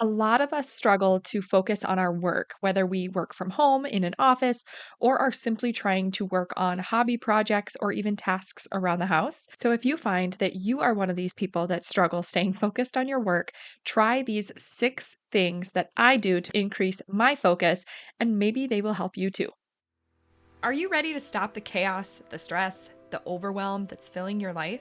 A lot of us struggle to focus on our work, whether we work from home in an office or are simply trying to work on hobby projects or even tasks around the house. So, if you find that you are one of these people that struggle staying focused on your work, try these 6 things that I do to increase my focus, and maybe they will help you too. Are you ready to stop the chaos, the stress, the overwhelm that's filling your life?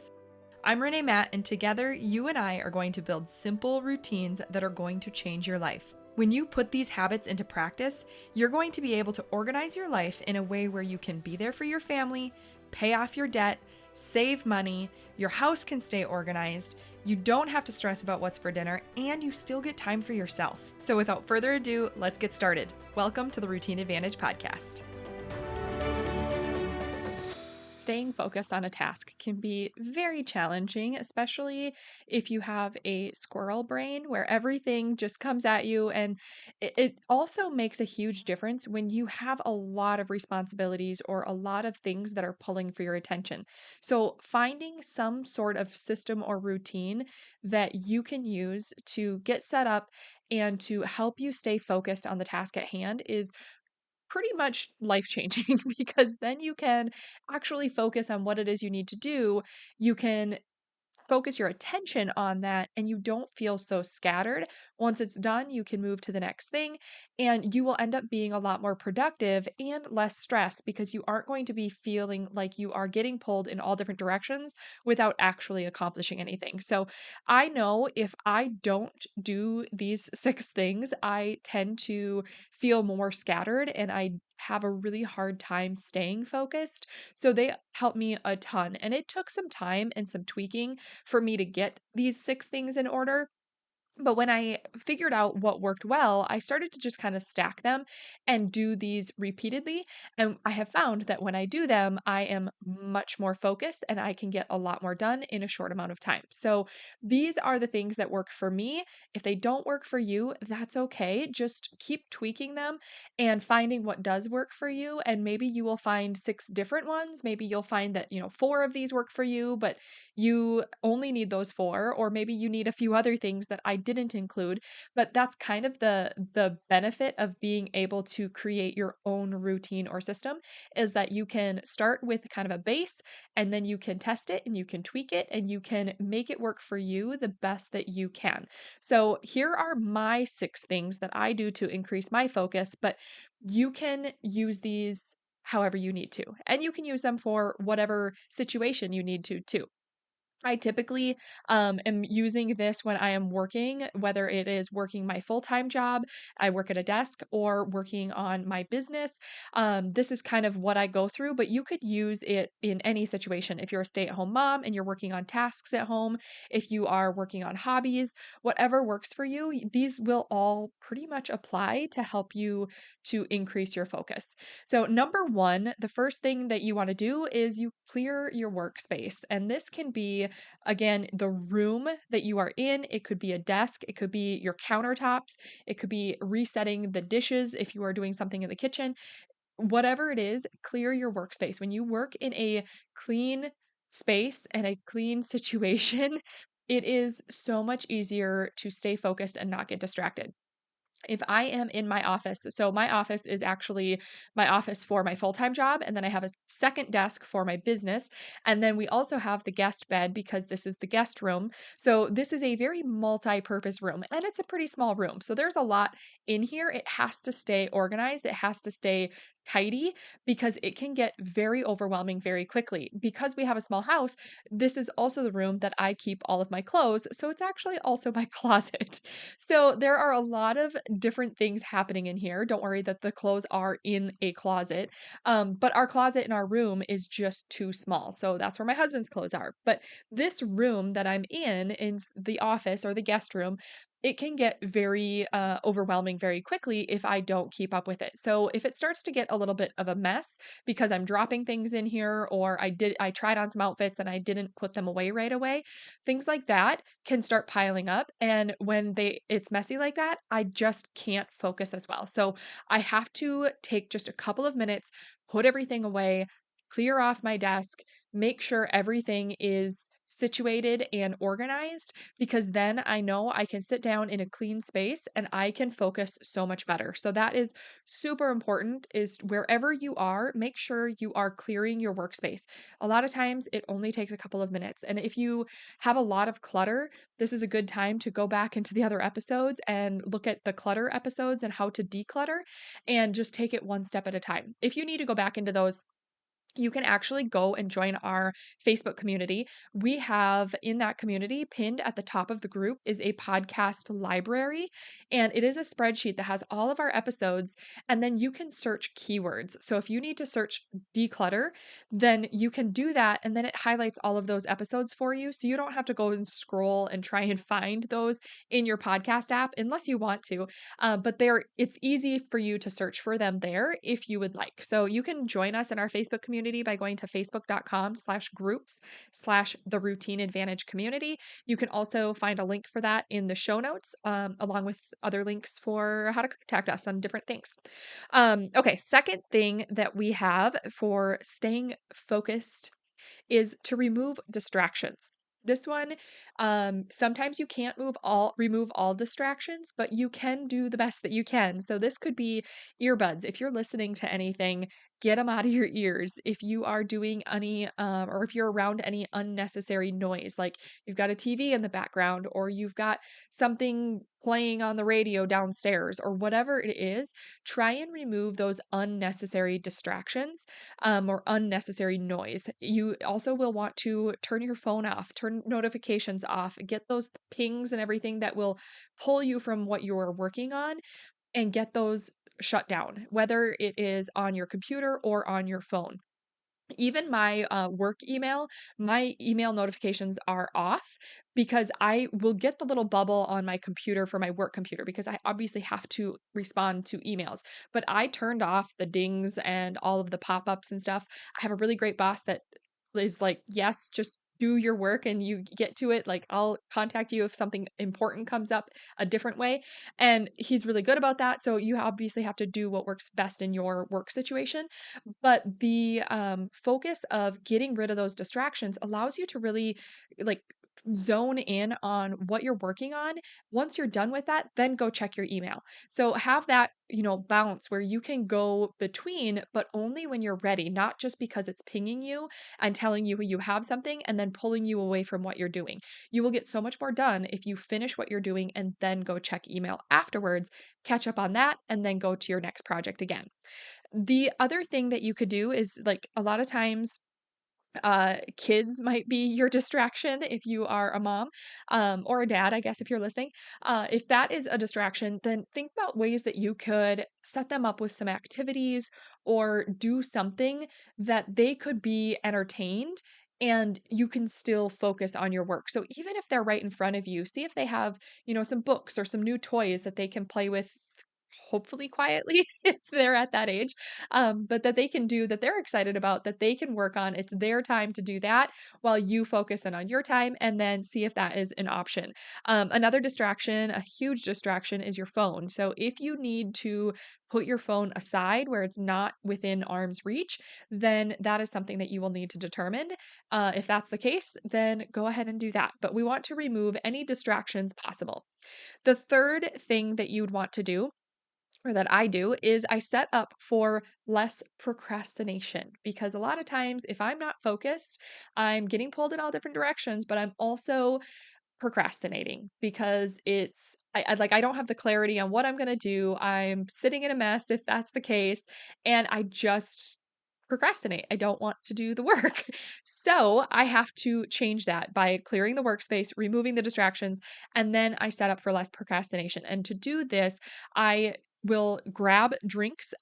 I'm Renae Matt, and together you and I are going to build simple routines that are going to change your life. When you put these habits into practice, you're going to be able to organize your life in a way where you can be there for your family, pay off your debt, save money, your house can stay organized, you don't have to stress about what's for dinner, and you still get time for yourself. So without further ado, let's get started. Welcome to the Routine Advantage Podcast. Staying focused on a task can be very challenging, especially if you have a squirrel brain where everything just comes at you. And it also makes a huge difference when you have a lot of responsibilities or a lot of things that are pulling for your attention. So, finding some sort of system or routine that you can use to get set up and to help you stay focused on the task at hand is pretty much life changing because then you can actually focus on what it is you need to do. You can focus your attention on that and you don't feel so scattered. Once it's done, you can move to the next thing and you will end up being a lot more productive and less stressed because you aren't going to be feeling like you are getting pulled in all different directions without actually accomplishing anything. So, I know if I don't do these 6 things, I tend to feel more scattered and I have a really hard time staying focused. So they helped me a ton. And it took some time and some tweaking for me to get these 6 things in order. But when I figured out what worked well, I started to just kind of stack them and do these repeatedly. And I have found that when I do them, I am much more focused and I can get a lot more done in a short amount of time. So these are the things that work for me. If they don't work for you, that's okay. Just keep tweaking them and finding what does work for you. And maybe you will find 6 different ones. Maybe you'll find that, 4 of these work for you, but you only need those 4, or maybe you need a few other things that I didn't include, but that's kind of the benefit of being able to create your own routine or system is that you can start with kind of a base and then you can test it and you can tweak it and you can make it work for you the best that you can. So, here are my 6 things that I do to increase my focus, but you can use these however you need to. And you can use them for whatever situation you need to, too. I typically am using this when I am working, whether it is working my full time job, I work at a desk, or working on my business. This is kind of what I go through, but you could use it in any situation. If you're a stay at home mom and you're working on tasks at home, if you are working on hobbies, whatever works for you, these will all pretty much apply to help you to increase your focus. So, number one, the first thing that you want to do is you clear your workspace. And this can be, again, the room that you are in. It could be a desk, it could be your countertops, it could be resetting the dishes if you are doing something in the kitchen. Whatever it is, clear your workspace. When you work in a clean space and a clean situation, it is so much easier to stay focused and not get distracted. If I am in my office, so my office is actually my office for my full-time job, and then I have a second desk for my business, and then we also have the guest bed because this is the guest room. So this is a very multi-purpose room, and it's a pretty small room. So there's a lot in here. It has to stay organized, it has to stay tidy because it can get very overwhelming very quickly. Because we have a small house, this is also the room that I keep all of my clothes, so it's actually also my closet. So there are a lot of different things happening in here. Don't worry that the clothes are in a closet. But our closet in our room is just too small. So that's where my husband's clothes are. But this room that I'm in the office or the guest room, it can get very overwhelming very quickly if I don't keep up with it. So if it starts to get a little bit of a mess because I'm dropping things in here or I tried on some outfits and I didn't put them away right away, things like that can start piling up, and when it's messy like that, I just can't focus as well. So I have to take just a couple of minutes, put everything away, clear off my desk, make sure everything is situated and organized, because then I know I can sit down in a clean space and I can focus so much better. So that is super important, is wherever you are, make sure you are clearing your workspace. A lot of times it only takes a couple of minutes. And if you have a lot of clutter, this is a good time to go back into the other episodes and look at the clutter episodes and how to declutter and just take it one step at a time. If you need to go back into those, you can actually go and join our Facebook community. We have in that community, pinned at the top of the group, is a podcast library. And it is a spreadsheet that has all of our episodes. And then you can search keywords. So if you need to search declutter, then you can do that. And then it highlights all of those episodes for you. So you don't have to go and scroll and try and find those in your podcast app unless you want to. But it's easy for you to search for them there if you would like. So you can join us in our Facebook community by going to facebook.com/groups/the routine advantage community. You can also find a link for that in the show notes, along with other links for how to contact us on different things. Okay, second thing that we have for staying focused is to remove distractions. This one, sometimes you can't remove all distractions, but you can do the best that you can. So this could be earbuds. If you're listening to anything, get them out of your ears. If you are doing any, or if you're around any unnecessary noise, like you've got a TV in the background, or you've got something playing on the radio downstairs, or whatever it is, try and remove those unnecessary distractions, or unnecessary noise. You also will want to turn your phone off, turn notifications off, get those pings and everything that will pull you from what you're working on, and get those shut down, whether it is on your computer or on your phone. Even my work email, my email notifications are off because I will get the little bubble on my computer for my work computer because I obviously have to respond to emails. But I turned off the dings and all of the pop ups and stuff. I have a really great boss that is like, yes, just do your work and you get to it. Like, I'll contact you if something important comes up a different way. And he's really good about that. So you obviously have to do what works best in your work situation. But the, focus of getting rid of those distractions allows you to really, like, zone in on what you're working on. Once you're done with that, then go check your email. So have that, bounce where you can go between, but only when you're ready, not just because it's pinging you and telling you you have something and then pulling you away from what you're doing. You will get so much more done if you finish what you're doing and then go check email afterwards, catch up on that, and then go to your next project again. The other thing that you could do is, like, a lot of times, kids might be your distraction if you are a mom, or a dad, I guess, if you're listening. If that is a distraction, then think about ways that you could set them up with some activities or do something that they could be entertained and you can still focus on your work. So even if they're right in front of you, see if they have, some books or some new toys that they can play with, hopefully quietly if they're at that age, but that they can do, that they're excited about, that they can work on. It's their time to do that while you focus in on your time, and then see if that is an option. Another distraction, a huge distraction, is your phone. So if you need to put your phone aside where it's not within arm's reach, then that is something that you will need to determine. If that's the case, then go ahead and do that. But we want to remove any distractions possible. The third thing that you'd want to do, or that I do, is I set up for less procrastination, because a lot of times if I'm not focused, I'm getting pulled in all different directions, but I'm also procrastinating because I don't have the clarity on what I'm going to do. I'm sitting in a mess if that's the case, and I just procrastinate. I don't want to do the work. So I have to change that by clearing the workspace, removing the distractions, and then I set up for less procrastination. And to do this, I will grab drinks.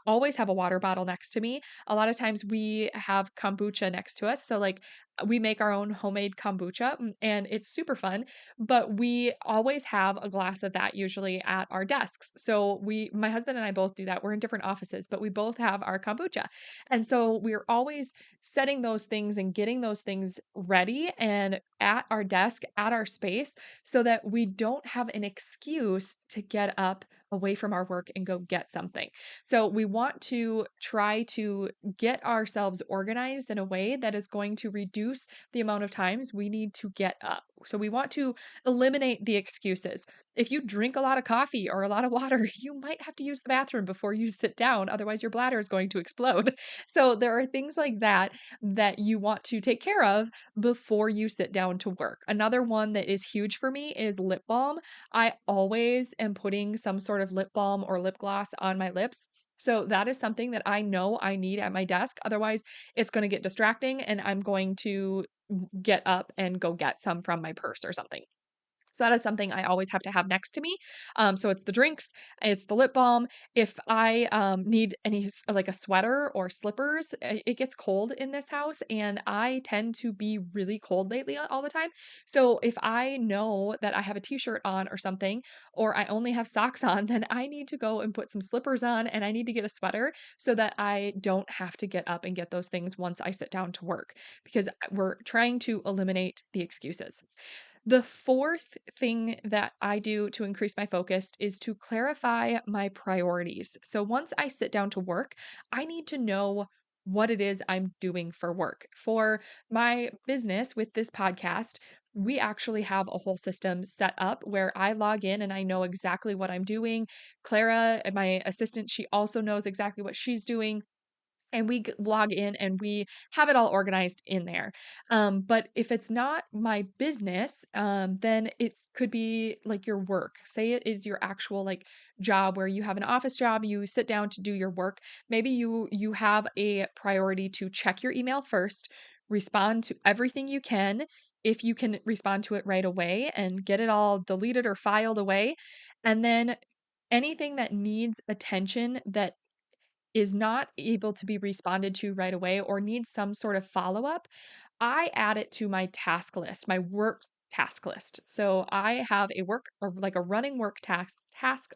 Always have a water bottle next to me. A lot of times we have kombucha next to us. So, like, we make our own homemade kombucha, and it's super fun, but we always have a glass of that usually at our desks. So my husband and I both do that. We're in different offices, but we both have our kombucha. And so we're always setting those things and getting those things ready and at our desk, at our space, so that we don't have an excuse to get up away from our work and go get something. So we want to try to get ourselves organized in a way that is going to reduce reduce the amount of times we need to get up. So we want to eliminate the excuses. If you drink a lot of coffee or a lot of water, you might have to use the bathroom before you sit down. Otherwise, your bladder is going to explode. So there are things like that that you want to take care of before you sit down to work. Another one that is huge for me is lip balm. I always am putting some sort of lip balm or lip gloss on my lips. So that is something that I know I need at my desk. Otherwise, it's going to get distracting and I'm going to get up and go get some from my purse or something. So that is something I always have to have next to me. So it's the drinks, it's the lip balm. If I need any like a sweater or slippers, it gets cold in this house, and I tend to be really cold lately all the time. So if I know that I have a t-shirt on or something, or I only have socks on, then I need to go and put some slippers on, and I need to get a sweater so that I don't have to get up and get those things once I sit down to work, because we're trying to eliminate the excuses. The fourth thing that I do to increase my focus is to clarify my priorities. So once I sit down to work, I need to know what it is I'm doing for work. For my business with this podcast, we actually have a whole system set up where I log in and I know exactly what I'm doing. Clara, my assistant, she also knows exactly what she's doing, and we log in and we have it all organized in there. But if it's not my business, then it could be like your work. Say it is your actual like job where you have an office job, you sit down to do your work. Maybe you have a priority to check your email first, respond to everything you can. If you can respond to it right away and get it all deleted or filed away, and then anything that needs attention that is not able to be responded to right away or needs some sort of follow up, I add it to my task list, my work task list. So I have a work or like a running work task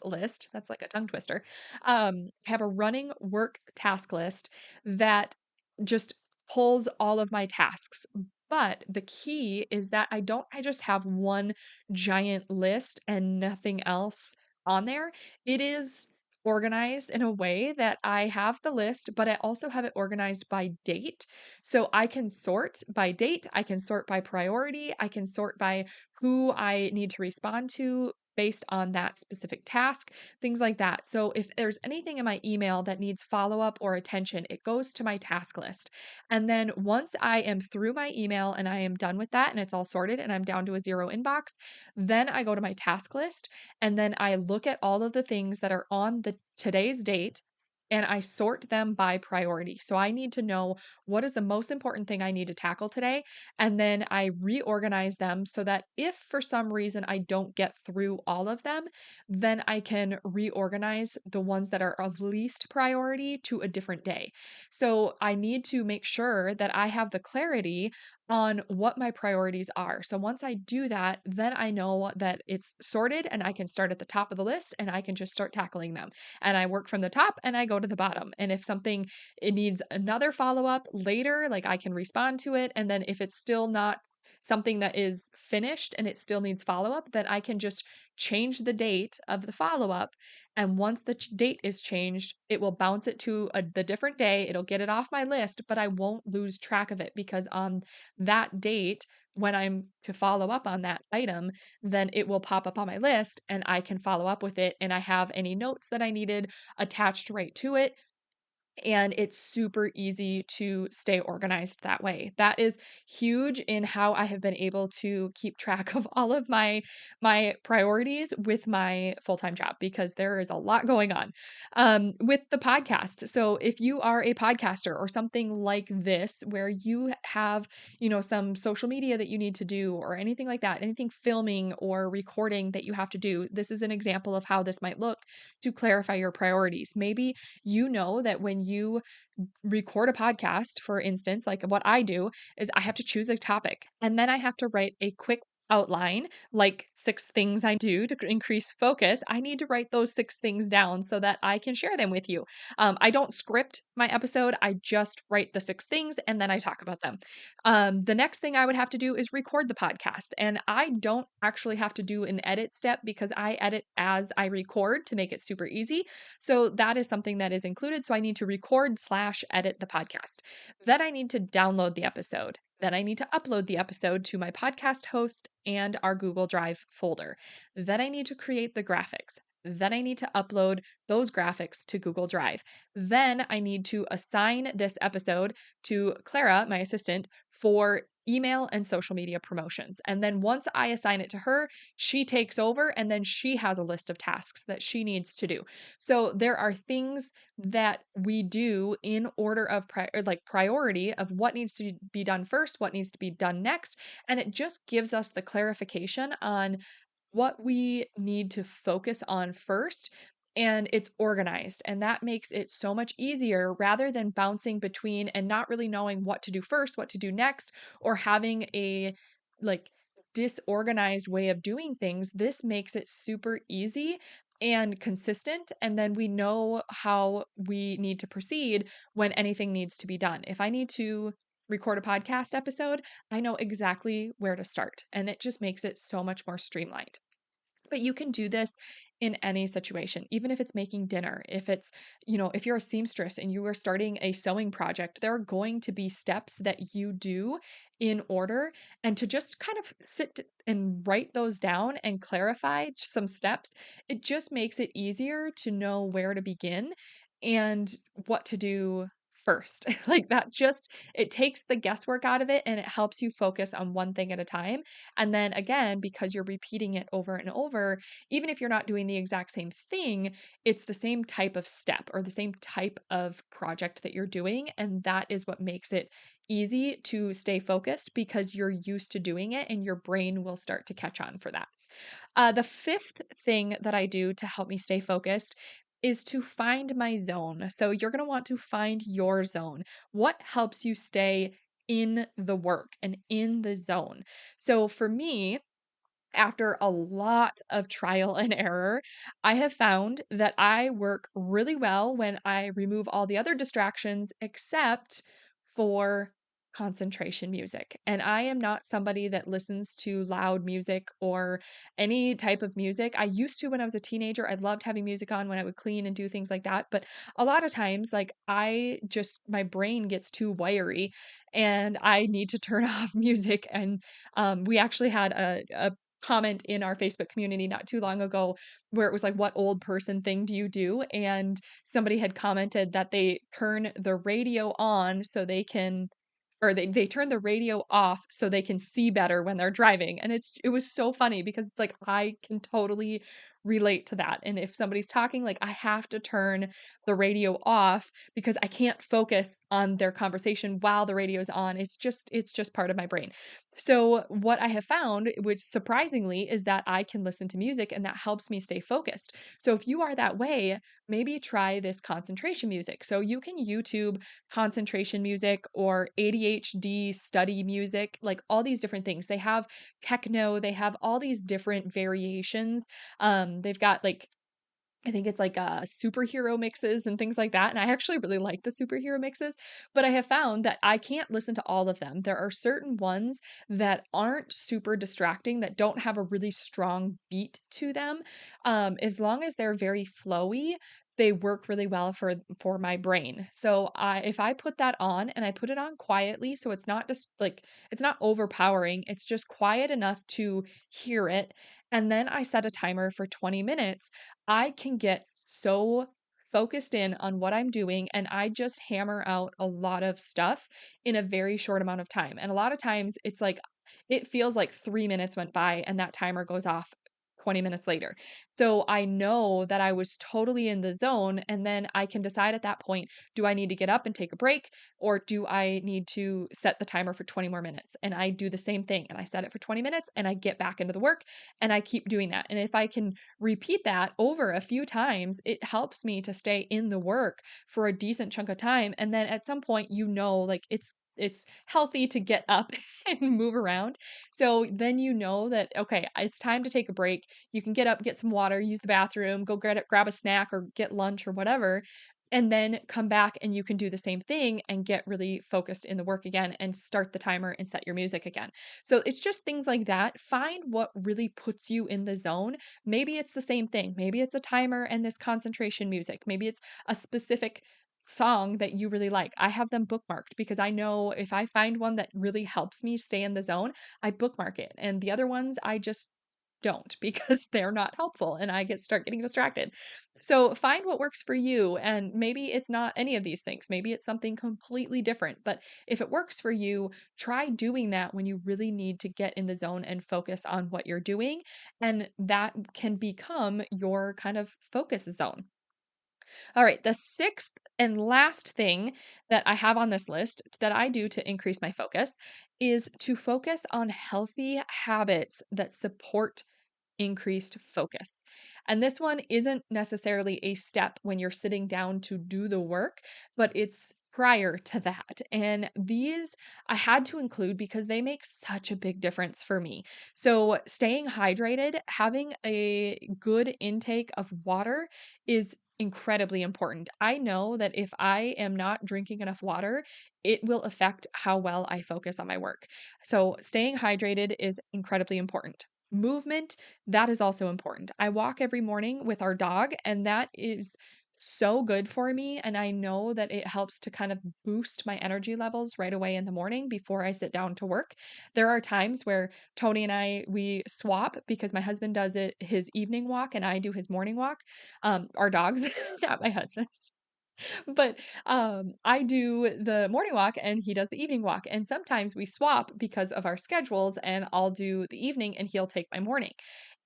list. That's like a tongue twister. I have a running work task list that just pulls all of my tasks. But the key is that I just have one giant list and nothing else on there. It is organized in a way that I have the list, but I also have it organized by date. So I can sort by date, I can sort by priority, I can sort by who I need to respond to based on that specific task, things like that. So if there's anything in my email that needs follow up or attention, it goes to my task list. And then once I am through my email and I am done with that and it's all sorted and I'm down to a zero inbox, then I go to my task list and then I look at all of the things that are on the today's date and I sort them by priority. So I need to know what is the most important thing I need to tackle today. And then I reorganize them so that if for some reason I don't get through all of them, then I can reorganize the ones that are of least priority to a different day. So I need to make sure that I have the clarity on what my priorities are. So once I do that, then I know that it's sorted and I can start at the top of the list and I can just start tackling them. And I work from the top and I go to the bottom. And if something it needs another follow-up later, like I can respond to it, and then if it's still not something that is finished and it still needs follow-up, then I can just change the date of the follow-up, and once the date is changed, it will bounce it to the different day. It'll get it off my list, but I won't lose track of it because on that date, when I'm to follow up on that item, then it will pop up on my list and I can follow up with it. And I have any notes that I needed attached right to it, and it's super easy to stay organized that way. That is huge in how I have been able to keep track of all of my priorities with my full-time job because there is a lot going on with the podcast. So if you are a podcaster or something like this where you have, some social media that you need to do or anything like that, anything filming or recording that you have to do, this is an example of how this might look to clarify your priorities. Maybe you know that when you record a podcast, for instance, like what I do is I have to choose a topic and then I have to write a quick outline, like 6 things I do to increase focus. I need to write those 6 things down so that I can share them with you. I don't script my episode, I just write the 6 things and then I talk about them. The next thing I would have to do is record the podcast. And I don't actually have to do an edit step because I edit as I record to make it super easy. So that is something that is included. So I need to record/edit the podcast. Then I need to download the episode. Then I need to upload the episode to my podcast host and our Google Drive folder. Then I need to create the graphics. Then I need to upload those graphics to Google Drive. Then I need to assign this episode to Clara, my assistant, for email and social media promotions. And then once I assign it to her, she takes over and then she has a list of tasks that she needs to do. So there are things that we do in order of priority of what needs to be done first, what needs to be done next, and it just gives us the clarification on what we need to focus on first, and it's organized, and that makes it so much easier rather than bouncing between and not really knowing what to do first, what to do next, or having a like disorganized way of doing things. This makes it super easy and consistent, and then we know how we need to proceed when anything needs to be done. If I need to record a podcast episode, I know exactly where to start, and it just makes it so much more streamlined. But you can do this in any situation, even if it's making dinner, if it's, if you're a seamstress and you are starting a sewing project, there are going to be steps that you do in order. And to just kind of and write those down and clarify some steps, it just makes it easier to know where to begin and what to do first. Like that just, it takes the guesswork out of it and it helps you focus on one thing at a time. And then again, because you're repeating it over and over, even if you're not doing the exact same thing, it's the same type of step or the same type of project that you're doing. And that is what makes it easy to stay focused because you're used to doing it and your brain will start to catch on for that. The fifth thing that I do to help me stay focused is to find my zone. So you're going to want to find your zone. What helps you stay in the work and in the zone? So for me, after a lot of trial and error, I have found that I work really well when I remove all the other distractions except for concentration music. And I am not somebody that listens to loud music or any type of music. I used to when I was a teenager. I loved having music on when I would clean and do things like that. But a lot of times, like my brain gets too wiry and I need to turn off music. And we actually had a comment in our Facebook community not too long ago where it was like, what old person thing do you do? And somebody had commented that they turn the radio on so they can, or they turn the radio off so they can see better when they're driving. And it was so funny because it's like I can totally relate to that. And if somebody's talking, like I have to turn the radio off because I can't focus on their conversation while the radio is on. It's just part of my brain. So, what I have found, which surprisingly, is that I can listen to music and that helps me stay focused. So, if you are that way, maybe try this concentration music. So, you can YouTube concentration music or ADHD study music, like all these different things. They have techno, they have all these different variations. They've got like I think it's like, superhero mixes and things like that, and I actually really like the superhero mixes, but I have found that I can't listen to all of them. There are certain ones that aren't super distracting, that don't have a really strong beat to them. As long as they're very flowy, they work really well for my brain. So, if I put that on and I put it on quietly, so it's not just like it's not overpowering, it's just quiet enough to hear it, and then I set a timer for 20 minutes, I can get so focused in on what I'm doing and I just hammer out a lot of stuff in a very short amount of time. And a lot of times it's like it feels like 3 minutes went by and that timer goes off 20 minutes later. So I know that I was totally in the zone and then I can decide at that point, do I need to get up and take a break or do I need to set the timer for 20 more minutes? And I do the same thing and I set it for 20 minutes and I get back into the work and I keep doing that. And if I can repeat that over a few times, it helps me to stay in the work for a decent chunk of time. And then at some point, like it's healthy to get up and move around. So then you know that okay, it's time to take a break. You can get up, get some water, use the bathroom, go grab a snack or get lunch or whatever, and then come back and you can do the same thing and get really focused in the work again and start the timer and set your music again. So it's just things like that. Find what really puts you in the zone. Maybe it's the same thing. Maybe it's a timer and this concentration music. Maybe it's a specific song that you really like. I have them bookmarked because I know if I find one that really helps me stay in the zone, I bookmark it. And the other ones I just don't because they're not helpful and I start getting distracted. So find what works for you, and maybe it's not any of these things. Maybe it's something completely different. But if it works for you, try doing that when you really need to get in the zone and focus on what you're doing, and that can become your kind of focus zone. All right, the sixth and last thing that I have on this list that I do to increase my focus is to focus on healthy habits that support increased focus. And this one isn't necessarily a step when you're sitting down to do the work, but it's prior to that. And these I had to include because they make such a big difference for me. So, staying hydrated, having a good intake of water is incredibly important. I know that if I am not drinking enough water, it will affect how well I focus on my work. So, staying hydrated is incredibly important. Movement, that is also important. I walk every morning with our dog, and that is so good for me. And I know that it helps to kind of boost my energy levels right away in the morning before I sit down to work. There are times where Tony and we swap because my husband does his evening walk and I do his morning walk. Our dogs, not my husband's. But, I do the morning walk and he does the evening walk, and sometimes we swap because of our schedules, and I'll do the evening and he'll take my morning.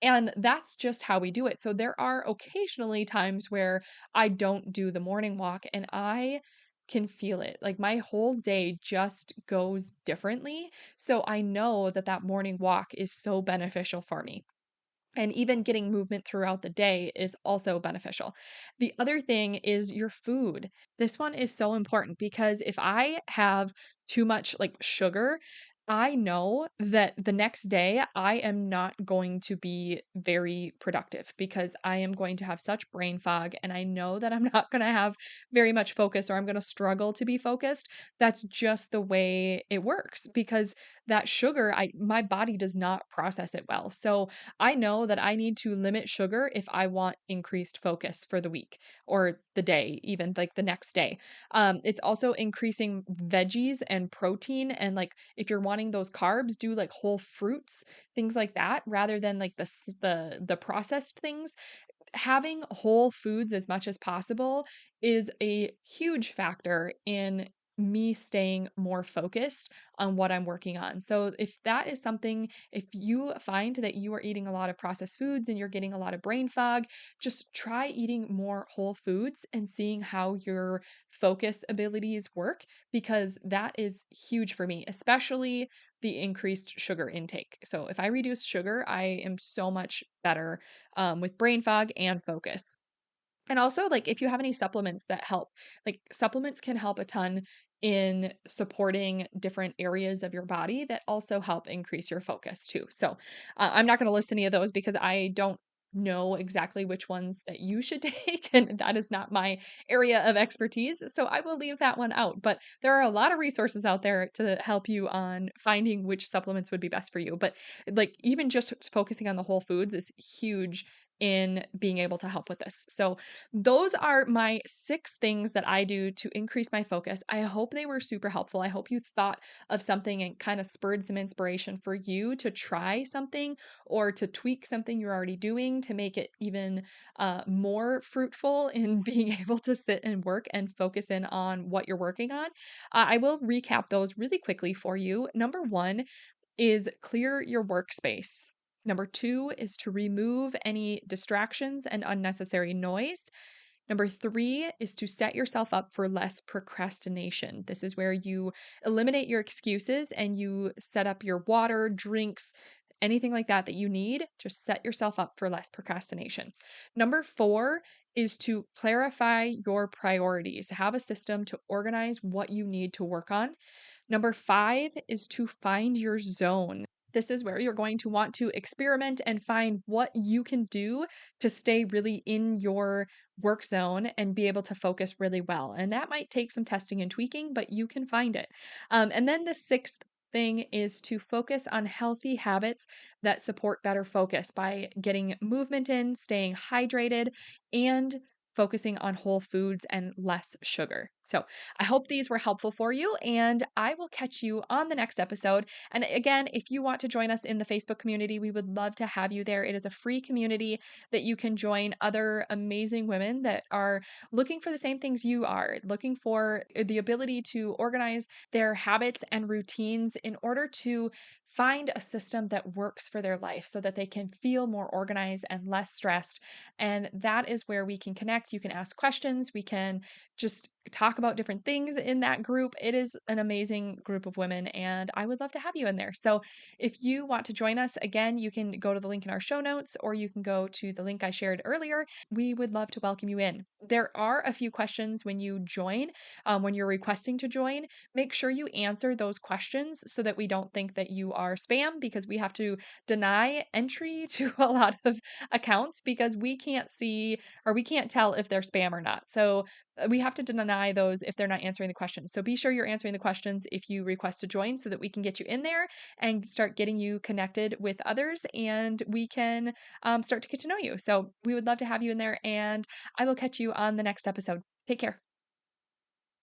And that's just how we do it. So there are occasionally times where I don't do the morning walk and I can feel it. Like my whole day just goes differently. So I know that that morning walk is so beneficial for me. And even getting movement throughout the day is also beneficial. The other thing is your food. This one is so important because if I have too much like sugar, I know that the next day I am not going to be very productive because I am going to have such brain fog and I know that I'm not going to have very much focus or I'm going to struggle to be focused. That's just the way it works because that sugar, my body does not process it well. So I know that I need to limit sugar if I want increased focus for the week or the day, even like the next day. It's also increasing veggies and protein. And like if you're wanting those carbs, do like whole fruits, things like that, rather than like the processed things. Having whole foods as much as possible is a huge factor in me staying more focused on what I'm working on. So if that is something, if you find that you are eating a lot of processed foods and you're getting a lot of brain fog, just try eating more whole foods and seeing how your focus abilities work because that is huge for me, especially the increased sugar intake. So if I reduce sugar, I am so much better with brain fog and focus. And also, like, if you have any supplements that help, like, supplements can help a ton in supporting different areas of your body that also help increase your focus too. So, I'm not going to list any of those because I don't know exactly which ones that you should take, and that is not my area of expertise. So, I will leave that one out. But there are a lot of resources out there to help you on finding which supplements would be best for you. But, like, even just focusing on the whole foods is huge in being able to help with this. So, those are my 6 things that I do to increase my focus. I hope they were super helpful. I hope you thought of something and kind of spurred some inspiration for you to try something or to tweak something you're already doing to make it even more fruitful in being able to sit and work and focus in on what you're working on. I will recap those really quickly for you. Number one is clear your workspace. Number two is to remove any distractions and unnecessary noise. Number three is to set yourself up for less procrastination. This is where you eliminate your excuses and you set up your water, drinks, anything like that that you need. Just set yourself up for less procrastination. Number four is to clarify your priorities. Have a system to organize what you need to work on. Number five is to find your zone. This is where you're going to want to experiment and find what you can do to stay really in your work zone and be able to focus really well. And that might take some testing and tweaking, but you can find it. And then the sixth thing is to focus on healthy habits that support better focus by getting movement in, staying hydrated, and focusing on whole foods and less sugar. So I hope these were helpful for you, and I will catch you on the next episode. And again, if you want to join us in the Facebook community, we would love to have you there. It is a free community that you can join other amazing women that are looking for the same things you are, looking for the ability to organize their habits and routines in order to find a system that works for their life so that they can feel more organized and less stressed. And that is where we can connect. You can ask questions. We can just talk about different things in that group. It is an amazing group of women, and I would love to have you in there. So, if you want to join us, again, you can go to the link in our show notes or you can go to the link I shared earlier. We would love to welcome you in. There are a few questions when you join, when you're requesting to join. Make sure you answer those questions so that we don't think that you are spam, because we have to deny entry to a lot of accounts because we can't see or we can't tell if they're spam or not. So we have to deny those if they're not answering the questions. So be sure you're answering the questions if you request to join so that we can get you in there and start getting you connected with others, and we can start to get to know you. So we would love to have you in there, and I will catch you on the next episode. Take care.